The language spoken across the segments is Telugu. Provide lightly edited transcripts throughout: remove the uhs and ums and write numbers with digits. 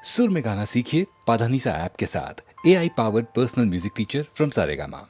सुर में गाना सीखिए पाधानीसा ऐप के साथ। AI powered personal music teacher from Saregama.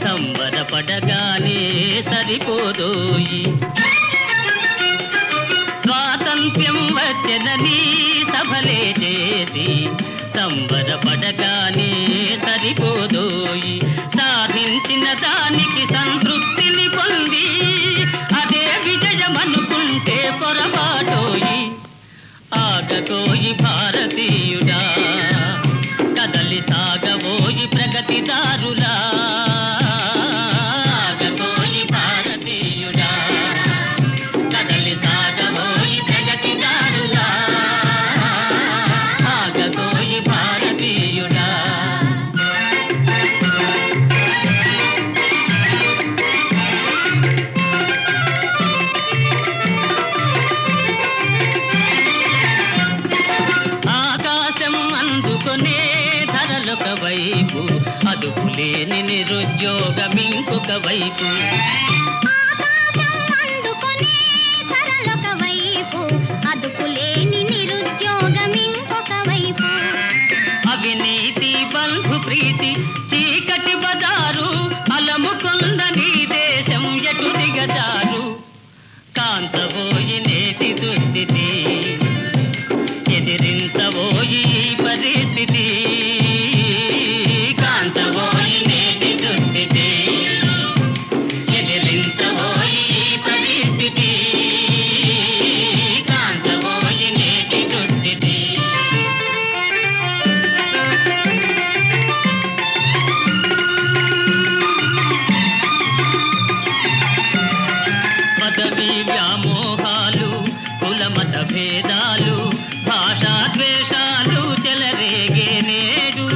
సంబరపడగానే సరిపోదోయి స్వాతంత్ర్యం వచ్చెనని సభలే చేసి సంబరపడగానే సరిపోదోయి సాధించిన దానికి సంతృప్తిని పొంది అదే విజయమనుకుంటే పొరపాటోయి ఆగకోయి భారతీయుడా కదలి సాగబోయి ప్రగతిదారులా వైపు అదుపులేని నిరుద్యోగం ఇంకొక వైపు అవినీతి బంధు ప్రీతి చీకటి బజారు అలముకొంద నీ దేశం ఎటు దిగజారు కాంతబోయి నేటి దుస్థితి ఎదిరించబోయి పరిస్థితి వ్యామోహాలు కులమత భేదాలు భాషా ద్వేషాలు చెలరేగే నేడు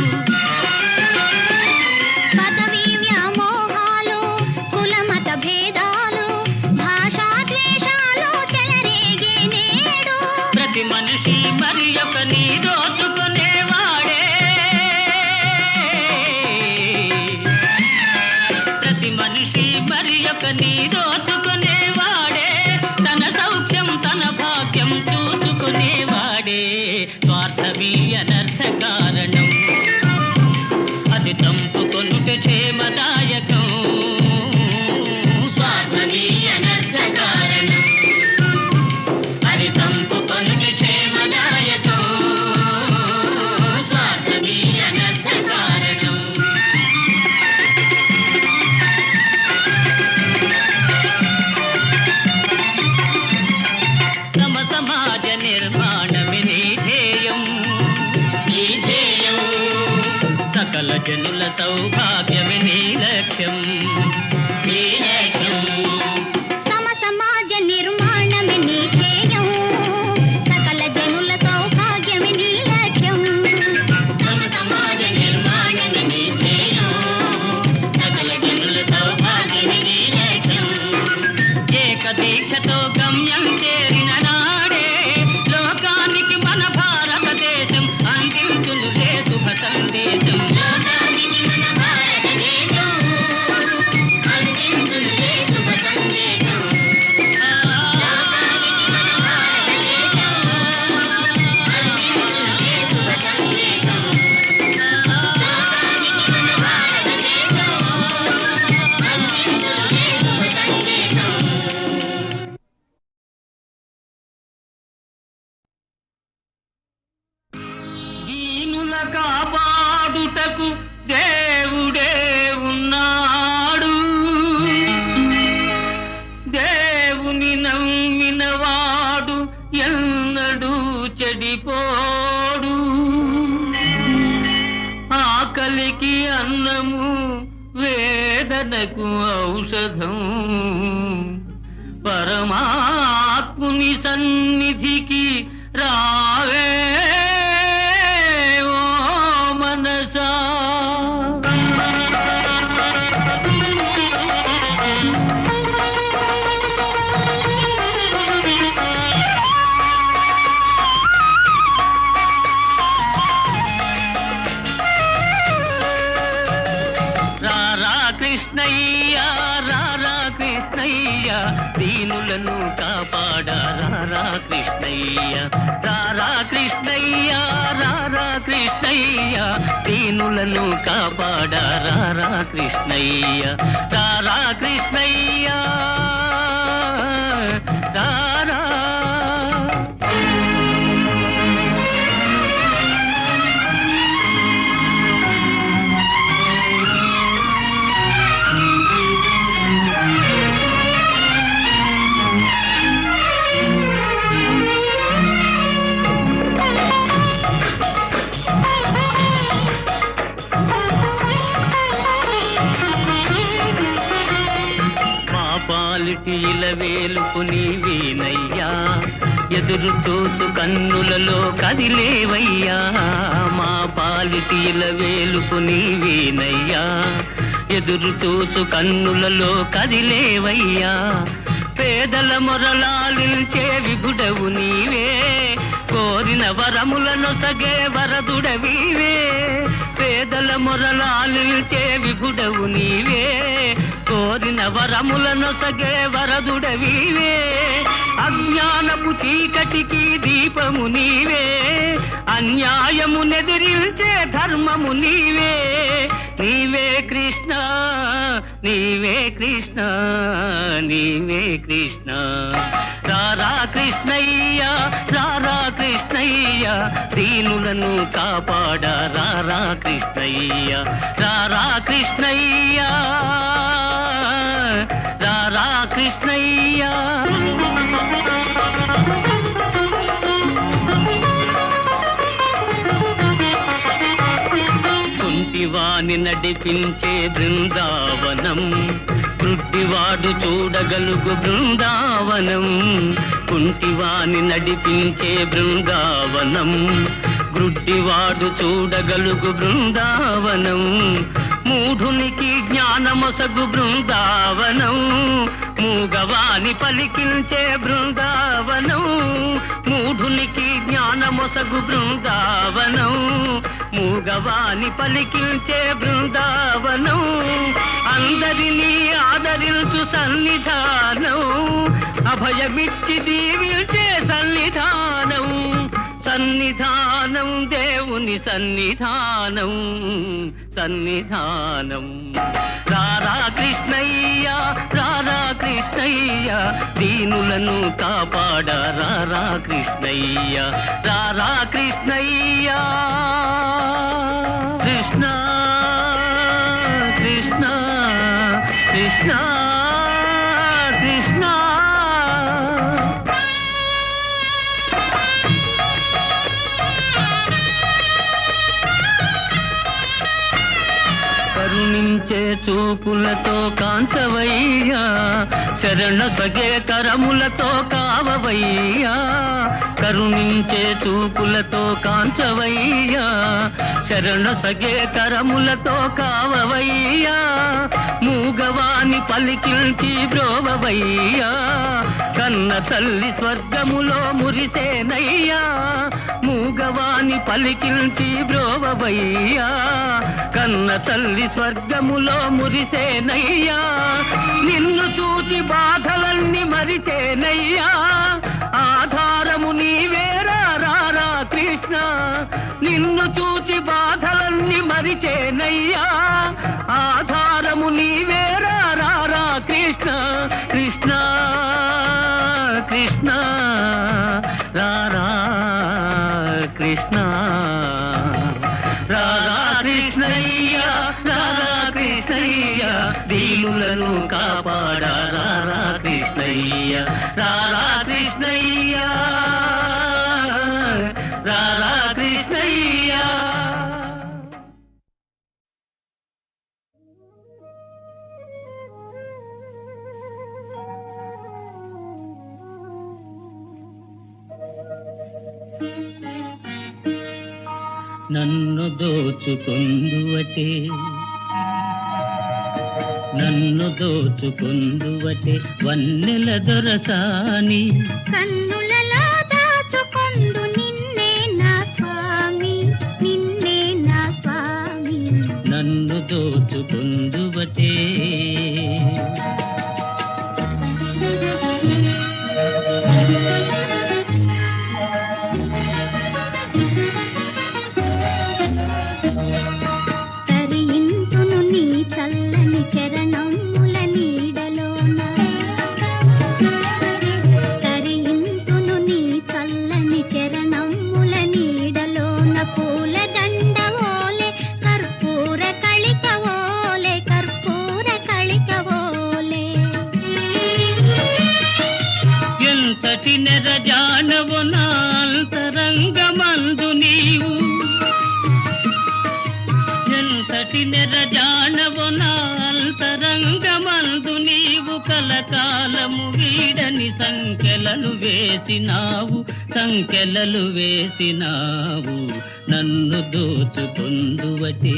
పదవి వ్యామోహాలు కులమత భేదాలు భాషా ద్వేషాలు చెలరేగే నేడు ప్రతి మనిషి మరి ఒకని దోచుకునేవాడే ప్రతి మనిషి మరి ఒకని దోచుకునే స్వార్థమీ అనర్థ కారణం అది తంపుకొనుట క్షేమదాయకం స్వార్థమీ అనర్థ కారణం అది తంపుకొనుట క్షేమదాయకం స్వార్థమీ అనర్థ కారణం తమ సమాజ నిర్మాణమే సకల జనుల సౌభాగ్యమే నీ లక్ష్యం సమ సమాజ నిర్మాణమే నీ ధ్యేయం సకల జనుల సౌభాగ్యమే నీ లక్ష్యం సమ సమాజ నిర్మాణమే నీ ధ్యేయం సకల జనుల సౌభాగ్యమే నీ లక్ష్యం ఏక దీక్షతో గమ్యం చేరి కాపాడుటకు దేవుడే ఉన్నాడు. దేవుని నమ్మినవాడు ఎన్నడూ చెడిపోడు. ఆకలికి అన్నము, వేదనకు ఔషధం. పరమాత్ముని సన్నిధికి రావే ఓ మనసా. రారా కృష్ణయ్య, రారా కృష్ణయ్య, దీనులను కాపాడా రారా కృష్ణయ్య. రారా కృష్ణయ్య, రారా కృష్ణయ్య, దీనులను కాపాడా రారా కృష్ణయ్య. రారా కృష్ణయ్య రారా. పాలిటీల వేలుపు నీవేనయ్యా, ఎదురు చూసు కన్నులలో కదిలేవయ్యా. మా పాలిటీల వేలుపు నీవేనయ్యా, ఎదురు చూసు కన్నులలో కదిలేవయ్యా. పేదల మొరలాలించే విభుడవు నీవే, కోరిన వరములను సగే వరదుడవీవే. పేదల మొరలాలించే విభుడవు నీవే, కోరిన వరములను సగే వరదుడవీవే. అజ్ఞానపు చీకటికి దీపము నీవే, అన్యాయము నెదిరించే ధర్మము నీవే. నీవే కృష్ణ, నీవే కృష్ణ, నీవే కృష్ణ. రారా కృష్ణయ్య, రారా కృష్ణయ్య, దీనులను కాపాడా రారా కృష్ణయ్య. రారా కృష్ణయ్య, రారా కృష్ణయ్య. కుంటివాని నడిపించే బృందావనం, కృట్టివాడు చూడగలుగు బృందావనం. కుంటివాని నడిపించే బృందావనం, గ్రుడ్డివాడు చూడగలుగు బృందావనం. మూఢునికి జ్ఞానమొసగు బృందావనం, మూగవాని పలికించే బృందావనం. మూఢునికి జ్ఞానమొసగు బృందావనం, మూగవాని పలికించే బృందావనం. అందరినీ ఆదరించు సన్నిధానం, అభయమిచ్చి దీవించే సన్నిధానం. సన్నిధానం దేవుని సన్నిధానం, సన్నిధానం. రారా కృష్ణయ్య, రారా కృష్ణయ్య, దీనులను కాపాడా రారా కృష్ణయ్య. రారా కృష్ణయ్య. కృష్ణ కృష్ణ కృష్ణ కృష్ణ. కరుణించే చూపులతో కాంచవయ్యా, శరణ సగే కరములతో కావవయ్యా. కరుణించే చూపులతో కాంచవయ్యా, శరణ సగే కరములతో కావవయ్యా. మూగవాని పలికించి బ్రోవవయ్యా, కన్న తల్లి స్వర్గములో మురిసేనయ్యా. మూగవాని పలికించి బ్రోవవయ్యా, కన్న తల్లి స్వర్గములో మురిసేనయ్యా. నిన్ను చూసి బాధలన్నీ మరిచేనయ్యా, ఆధారము నీవేరా రారా కృష్ణ. నిన్ను చూసి బాధలన్నీ మరిచేనయ్యా, ఆధారము నీవేరా రారా కృష్ణ. కృష్ణ కృష్ణ రారా కృష్ణ. భక్తులను కాపాడా రారా కృష్ణయ్య, రారా కృష్ణయ్య, రారా కృష్ణయ్య. నన్ను దోచుకుందువటే, నన్ను దోచుకుందువటే వన్నెల దొరసాని, కన్నులలో దాచుకొందు నిన్నే నా స్వామి, నిన్నే నా స్వామి. నన్ను దోచుకుందువటే. తరింతును నీ చల్లని చరణముల నీడలోన, తరింతును నీ చల్లని చరణముల నీడలోన, పూల దండవోలే కర్పూర కళికవోలే, కర్పూర కళికవోలే. ఎంతటి నెరజానవు నా అంతరంగమందు నీవు, ఎంతటి నెరజానవు నా అంతరంగమందు నీవు, కలకాలము వీడని సంఖ్యలను వేసినావు, సంఖ్యలలు వేసినావు. నన్ను దోచుకుందువటే,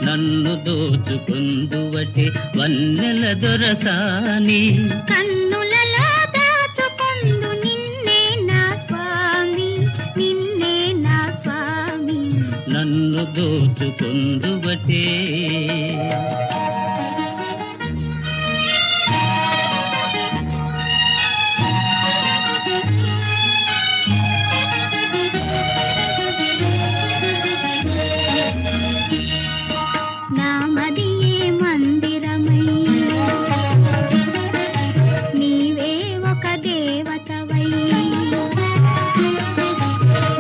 నన్ను దోచుకుందువటే వన్నెల దొరసాని, కన్నులలో దాచుకొందు నిన్నే నా స్వామి, నిన్నే నా స్వామి. నన్ను దోచుకుందువటే. నామదియే మందిరమై, నీవే ఒక దేవతవై.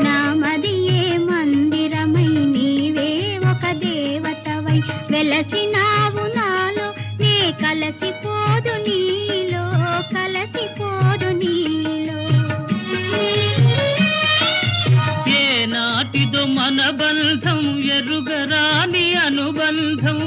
నామదియే మందిరమై, నీవే ఒక దేవతవై. వెలసినావు నాలో, నే కలసిపోదు నీలో, కలసిపోదు నీలో. ఏ నాటిదో మన బంధం ఎరుగరాని అనుబంధం,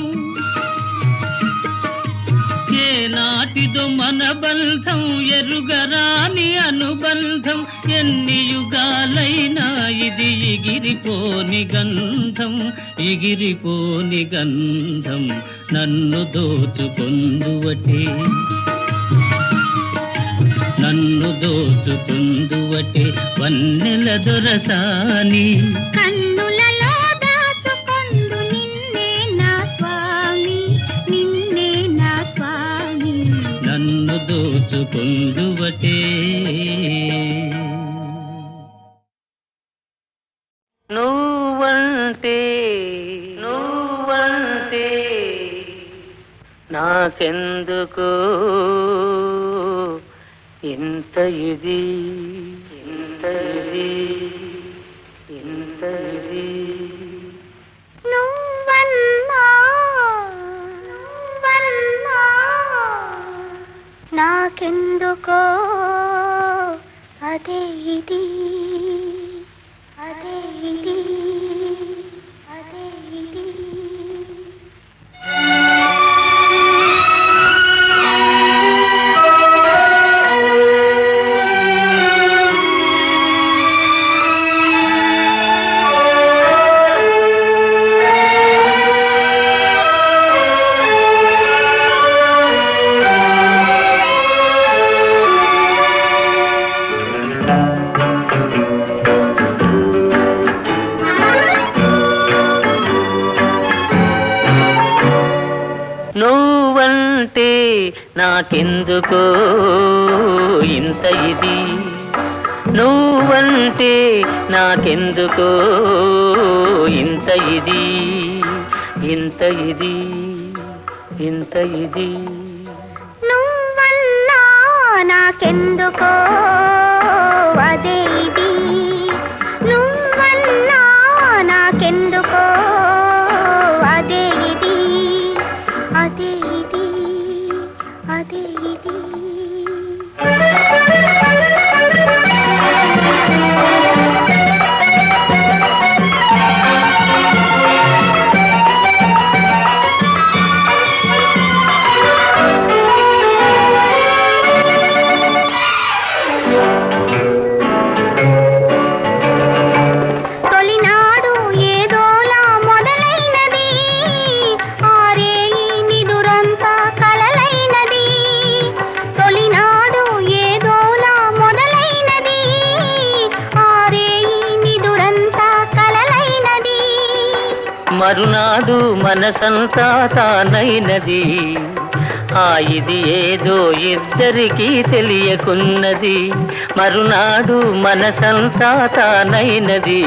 ఏ నాటిదో మన బంధం ఎరుగరాని అనుబంధం. ఎన్ని యుగాలైనా ఇది ఎగిరిపోని గంధం, ఎగిరిపోని గంధం. నన్ను దోచుకుందువటే, నన్ను దోచుకుందువటే వన్నెల దొరసాని, కన్నులలో దాచుకొందు నిన్నే నా స్వామి, నిన్నే నా స్వామి. నన్ను దోచుకుందువటే. నువ్వంటే నువ్వంటే నాకెందుకు ఇంత ఇది, ఇంత ఇది, ఇంత ఇది. నువ్వన్నా నువ్వన్నా నాకెందుకో అదే ఇది, అదే ఇది, అదే ఇది. నువ్వంటే నాకెందుకో ఇంత ఇది, నువ్వంటే నాకెందుకో ఇంత ఇది, ఇంత ఇది, ఇంత ఇది. నువ్వన్నా నాకెందుకో అదే ఇది, నువ్వన్నా నాకెందుకో అదే ఇది. మరునాడు మనసంతా తానైనది. ఇది ఏదో ఇద్దరికీ తెలియకున్నది. మరునాడు మనసంతా తానైనది.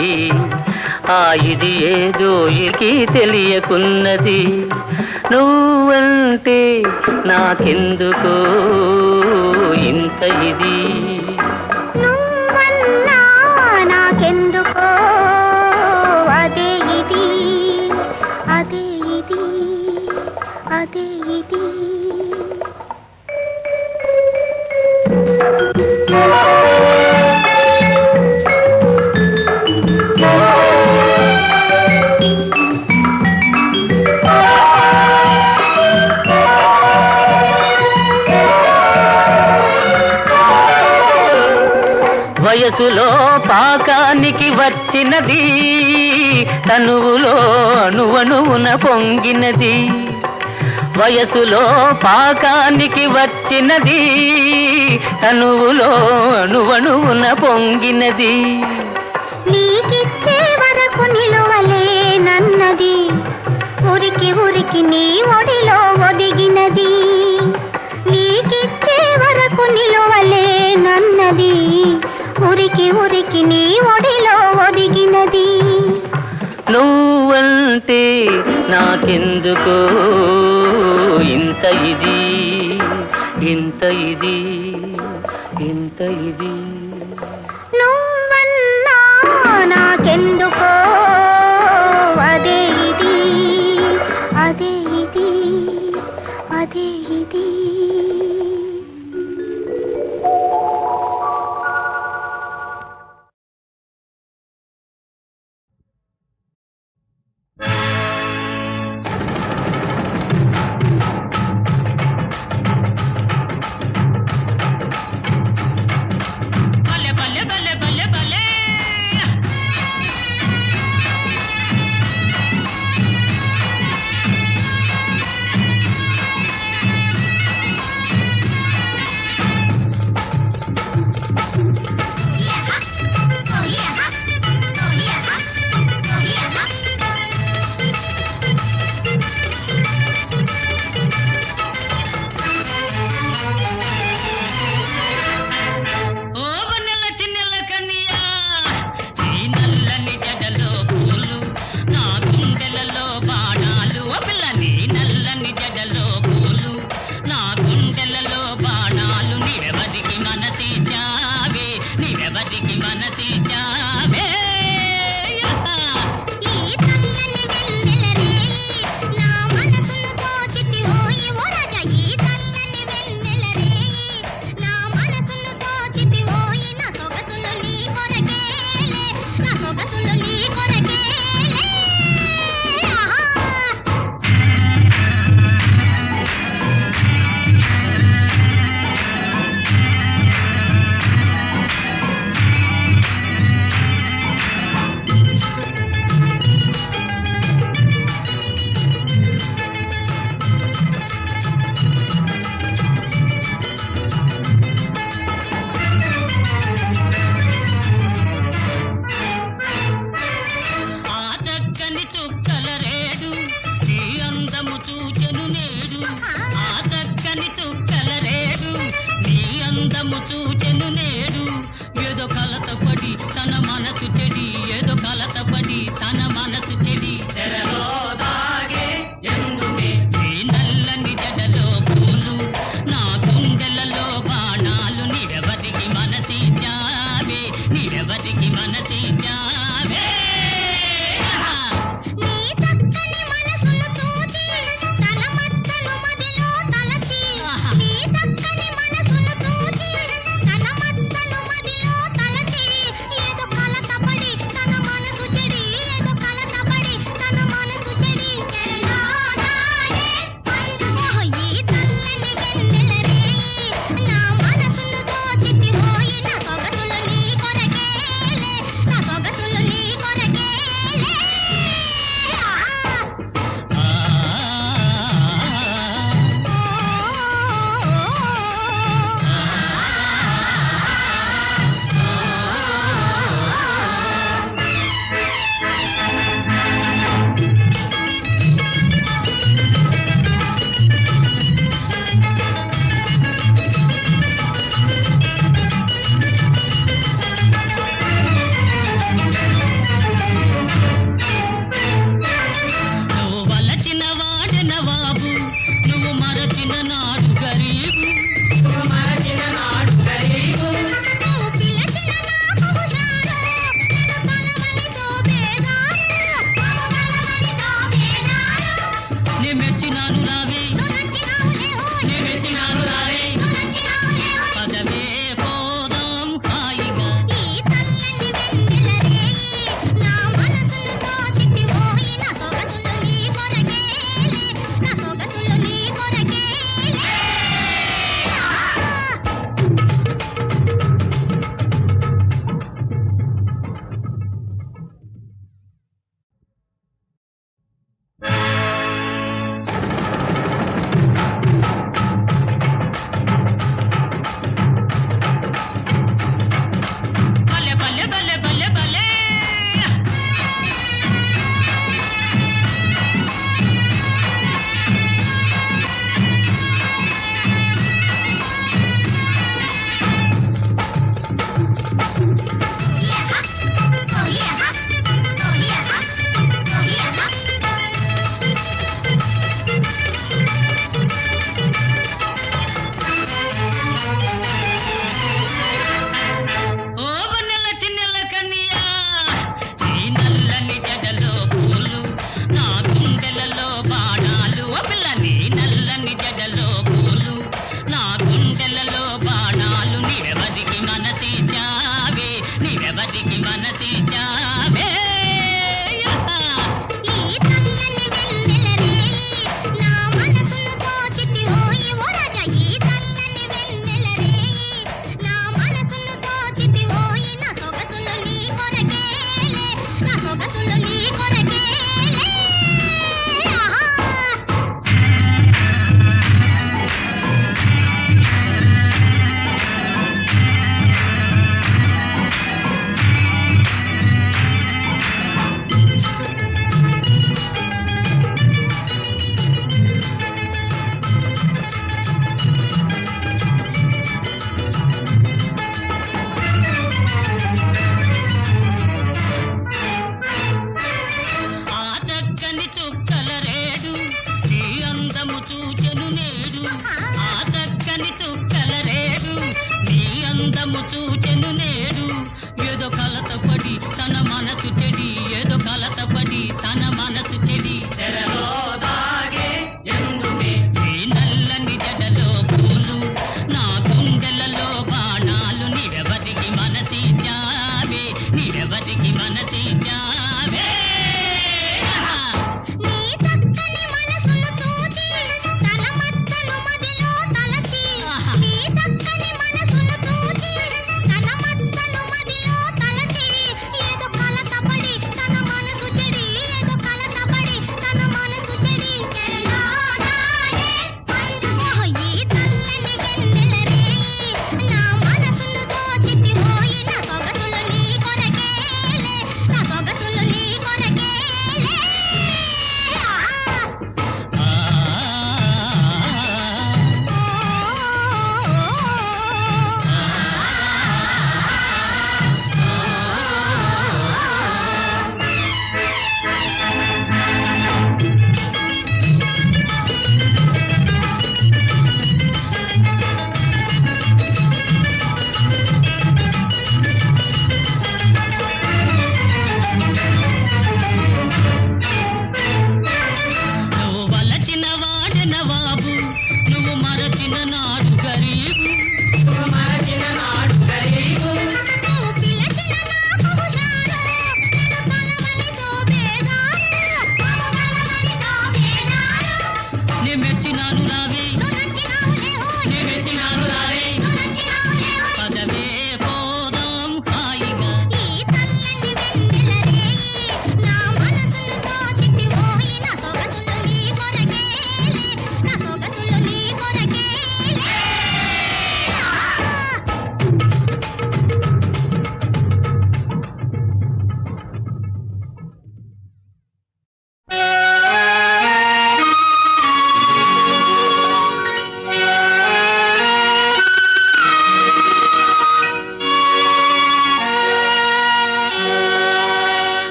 ఇది ఏదో ఇకి తెలియకున్నది. నువ్వంటే నాకెందుకో ఇంత ఇది. నువ్వన్నా నాకెందుకో అదే ఇది, అదే ఇది, అదే ఇది. వయసులో పాకానికి వచ్చినది, తనువులో అణువణువున పొంగినది. వయసులో పాకానికి వచ్చినది, తనువులో అణువణువున పొంగినది. నీకిచ్చే వరకు నిలువలేనన్నది, ఉరికి ఉరికి నీ ఒడిలో ఒదిగినది. నీకిచ్చే వరకు నిలువలేనన్నది, ఉరికి ఉరికి నీ ఒడిలో ఒదిగినది. నువ్వంటే నాకెందుకో ఇంత ఇది, ఇంత ఇది, ఇంత ఇది. నువ్వన్నా నాకెందుకో అదే ఇది, అదే ఇది, అదే ఇది. బల్లె బల్లె బల్లె బల్లె బల్లె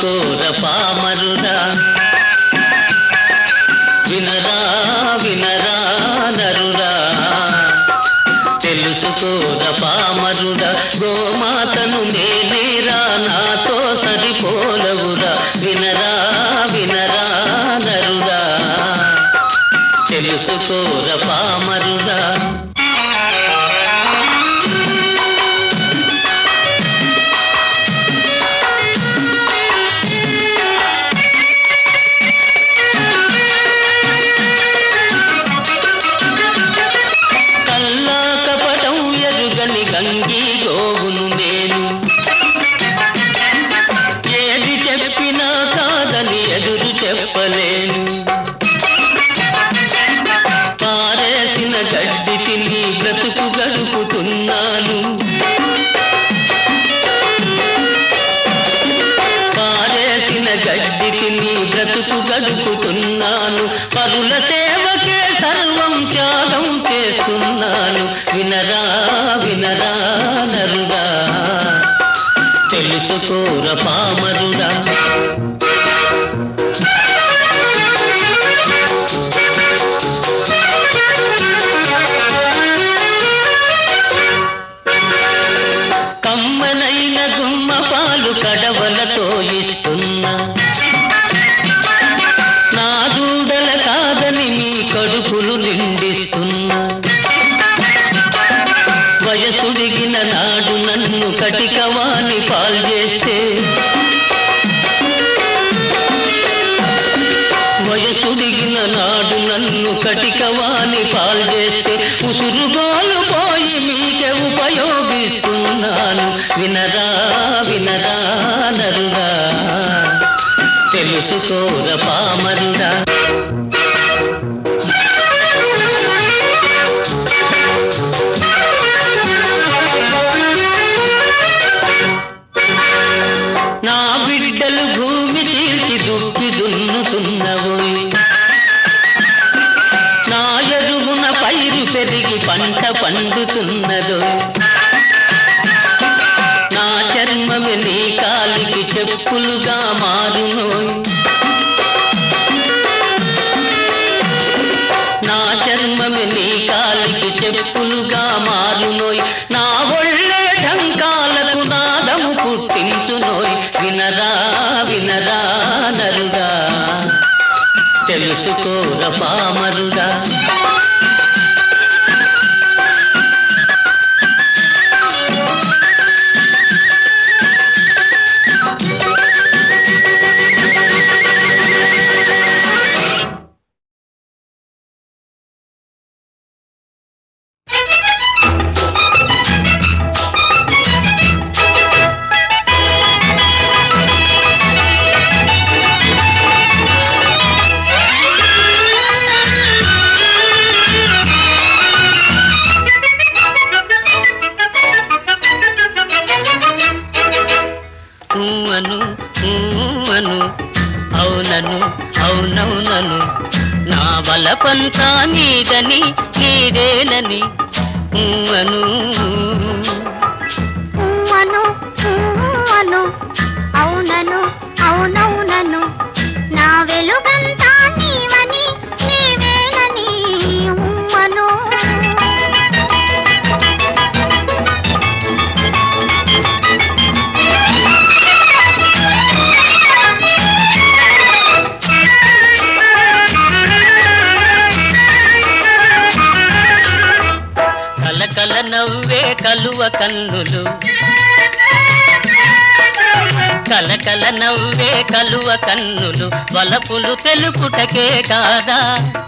తెలుసుకోర పామరుడా వినరా వినరా నరుడా తెలుసుకోర పామరుడా గోమాతను నేనేరా నాతో సరిపోలవురా వినరా వినరా నరుడా తెలుసుకోర పామరుడా గంగి గోవును నేను ఏది చెప్పినా కాదని ఎదురు చెప్పలేను పారేసిన గడ్డి తిని బ్రతుకు గడుపుతున్నాను పారేసిన గడ్డి తిని బ్రతుకు గడుపుతున్నాను పరుల సేవకే సర్వం త్యాగం చేస్తున్నాను వినరా వినరా నరుడా తెలుసుకోర పామరుడా కమ్మనైన గుమ్మ పాలు కడవలతో ఇస్తున్నా నా దూడల కాదని మీ కడుపులు నిండిస్తున్నా వయసుడిగిన నాడు నన్ను కటికవాణి పాల్చేస్తే వయసుడిగిన నాడు నన్ను కటికవాణి పాల్చేస్తే ఉసురుగోలు పోయి మీకే ఉపయోగిస్తున్నాను వినరా వినరా నరుడా తెలుసుకోర పామరుడా నా బిడ్డలు భూమి తీర్చి దుక్కి దున్నుతున్నవోయ్ నా ఎరువున పైరు పెరిగి పంట పండుతున్నదో నా చర్మమే నీ కాలికి చెప్పులుగా మారునోయ్ నా చర్మమే నీ కాలికి చెప్పులుగా మారునోయ్ నా ఒళ్ళే ఢంకాలకు నాదము పుట్టించునోయ్ వినరా వినరా నరుడా తెలుసుకోర పామరుడా అవునను అవునవునను నా బలపంతా నీదని నీదేనని అను అను అను అవునను అవునవునను నా వెలుగంతా నీవని నీవేనని అను కల నవ్వే కలువ కన్నులు కలకల నవ్వే కలువ కన్నులు వలపులు తెలుపుటకే కాదా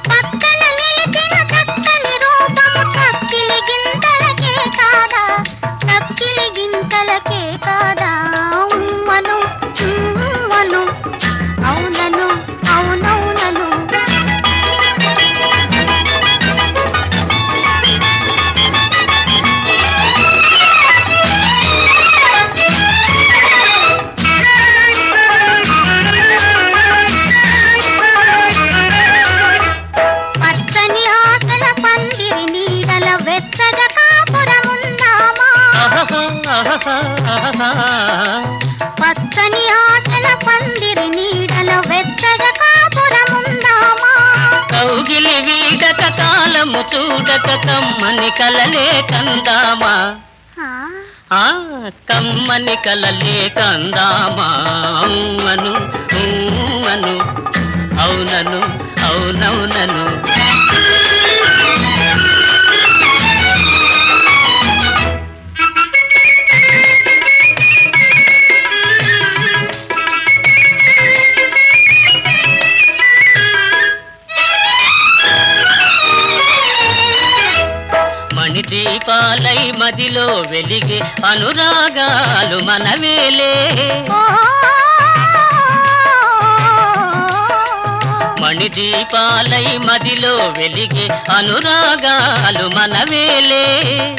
పక్కన నిలిచిన చక్కని రూపము చక్కిలి గింతలకే కాదా చక్కిలి గింతలకే కాదా అను అను అవునను అవునవునను కాలము చూడక కమ్మని కలలే కందామా ఆ, ఆ కమ్మని కలలే కందామా అను అను అవునను అవునవునను మణిదీపాలై మదిలో వెలిగే అనురాగాలు మనవేలే ఓ, మణిదీపాలై మదిలో వెలిగే అనురాగాలు మనవేలే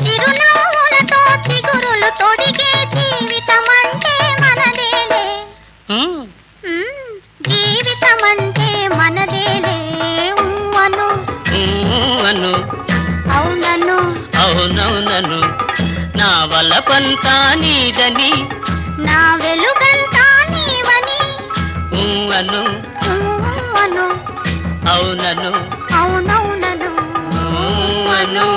చిరునవ్వులతో చిగురులు తొడిగే జీవితమంటే మనదేలే హ్మ్. జీవితమంటే మనదేలే అను అను అవునను అవునవునను నా వలపంతా నీదని నా వెలుగంతా నీవని అను అను అవునను అవునవునను అను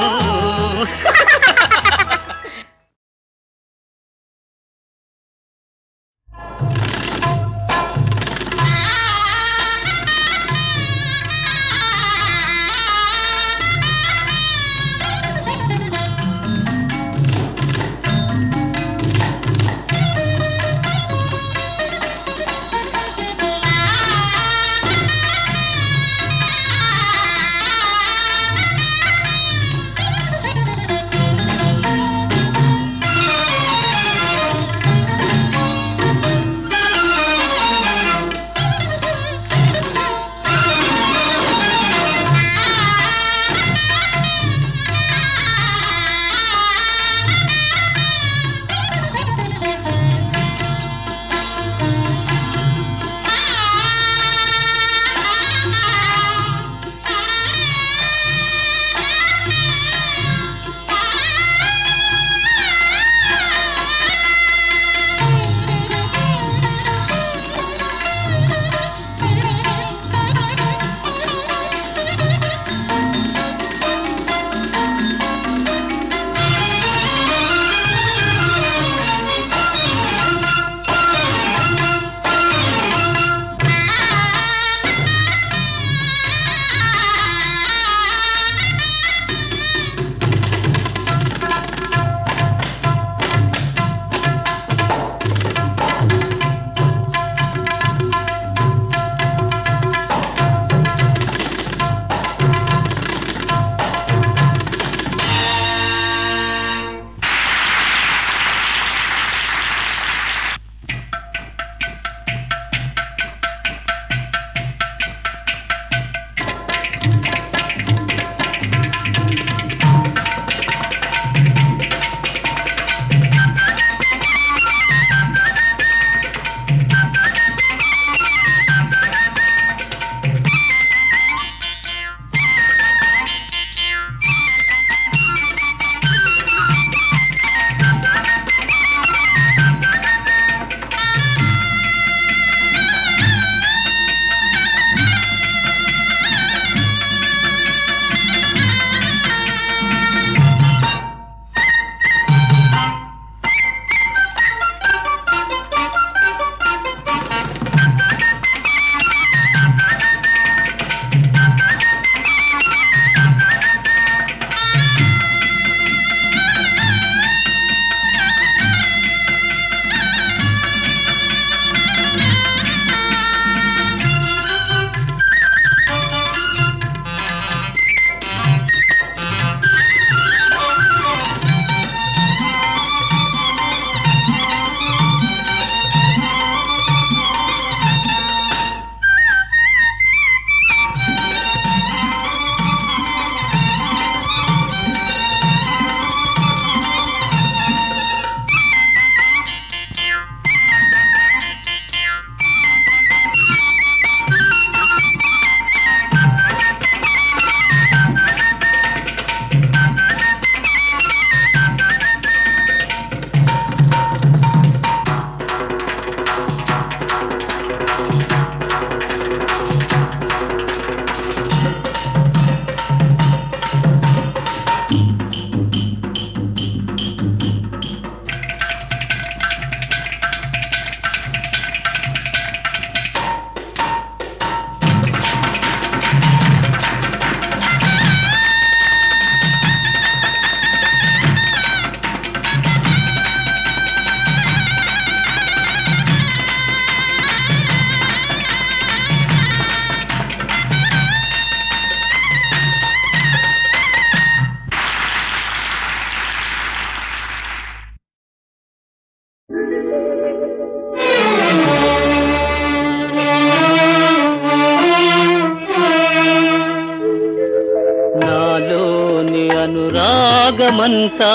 నాలోని అనురాగమంతా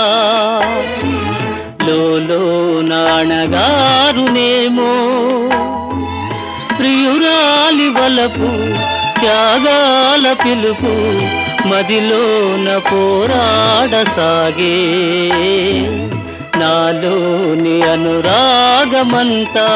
నాణగారునేమో ప్రియురాలి వలపు త్యాగాల పిలుపు మదిలోన పోరాడసాగే నాలోని అనురాగమంతా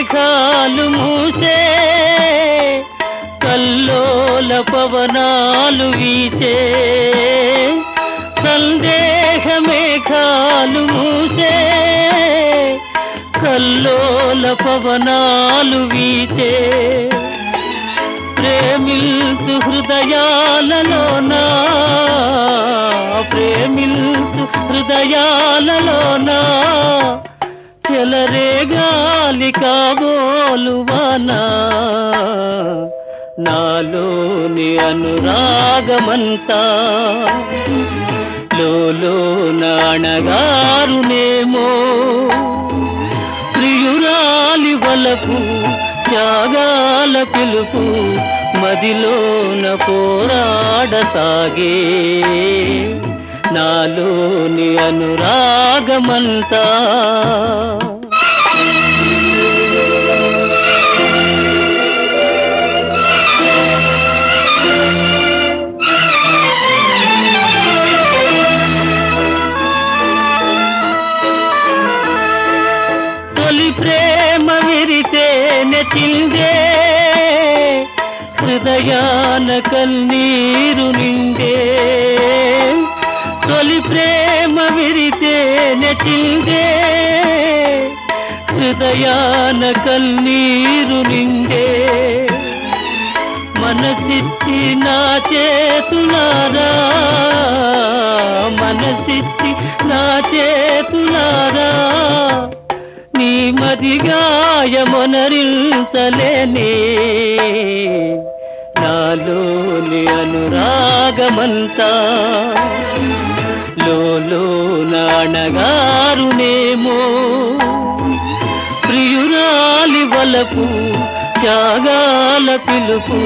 మేఘాలు మూసే కల్లోల పవనాలు వీచే సందేహ మేఘాలు మూసే కల్లోల పవనాలు వీచే ప్రేమిల్చు హృదయాలలోనా ప్రేమిల్చు హృదయాలలోనా చెలరేగాలి కాబోలువానా నాలోని అనురాగమంతా నాణగారునేమో ప్రియురాలి వలపు త్యాగాల పిలుపు మదిలోన పోరాడసాగే నాలోని అనురాగమంతా తొలి ప్రేమ విరితేనే చిందే హృదయాన కన్నీరు నిండే తొలి ప్రేమ విరితేనే చిందే హృదయాన కన్నీరు నిండే మనసిచ్చి నా చేతులారా మనసిచ్చి నా చేతులారా నీ మదిగాయమొనరించలేనే నాలోని అనురాగమంతా నాణగారునేమో ప్రియురాలి వలపు త్యాగాల పిలుపు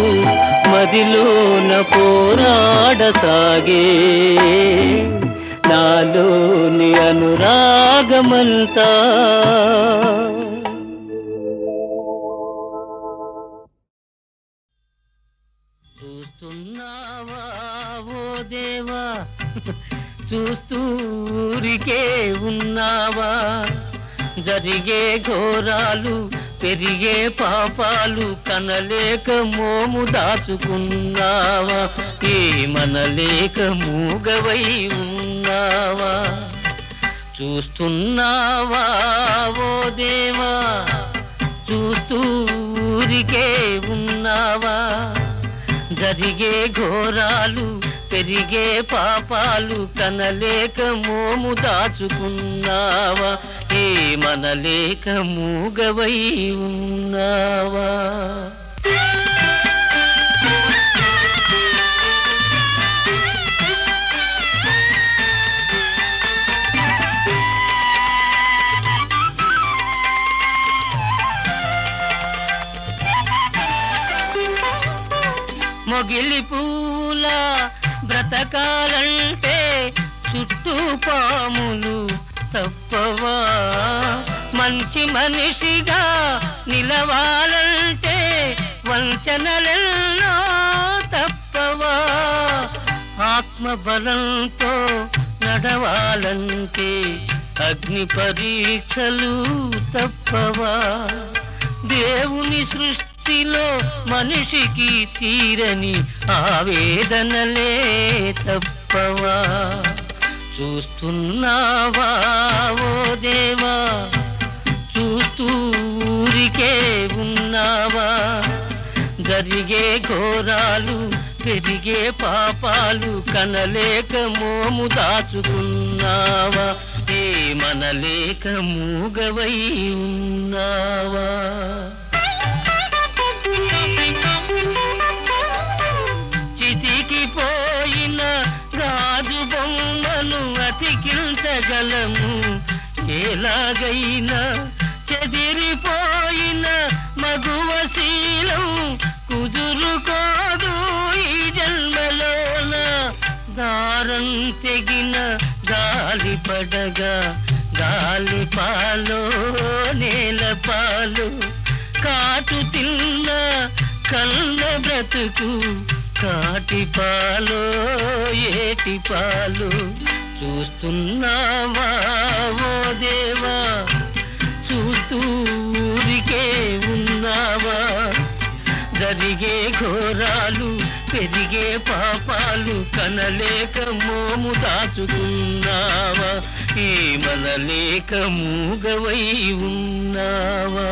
మదిలోన పోరాడసాగే నాలోని అనురాగమంతా చూస్తున్నావా ఓ దేవా చూస్తూరికే ఉన్నావా జరిగే ఘోరాలు పెరిగే పాపాలు కనలేక మోము దాచుకున్నావా మనలేక మూగవై ఉన్నావా చూస్తున్నావా ఓ దేవా చూస్తూరికే ఉన్నావా జరిగే ఘోరాలు పెరిగే పాపాలు కనలేక మోము దాచుకున్నావా మనలేక మూగవై ఉన్నావా మొగిలి పూల బ్రతకాలంటే చుట్టూ పాములు తప్పవా మంచి మనిషిగా నిలవాలంటే వంచనలెన్నో తప్పవా ఆత్మబలంతో నడవాలంటే అగ్ని పరీక్షలు తప్పవా దేవుని సృష్టిలో మనిషికి తీరని ఆవేదనలే తప్పవా చూస్తున్నావా ఓ దేవా చూస్తూరికే ఉన్నావా జరిగే ఘోరాలు పెరిగే పాపాలు కనలేక మోము దాచుకున్నావా మనలేక మూగవై ఉన్నావా చితికిపోయిన గాజు బొమ్మను అతికించగలము ఎలాగైనా. చెదిరిపోయిన మగువ శీలం కుదురుకోదు ఈ జన్మలోన. దారం తెగిన గాలి పడగా గాలి పాలో నేల పాలు. కాటు తిన్న కళ్ళ బ్రతుకు కాటి పాలో ఏటి పాలు. చూస్తున్నావా ఓ దేవా, చూస్తూ ఊరికే ఉన్నావా? జరిగే ఘోరాలు పెరిగే పాపాలు కనలేక మోము దాచుకున్నావా? ఏమనలేక మూగవై ఉన్నావా?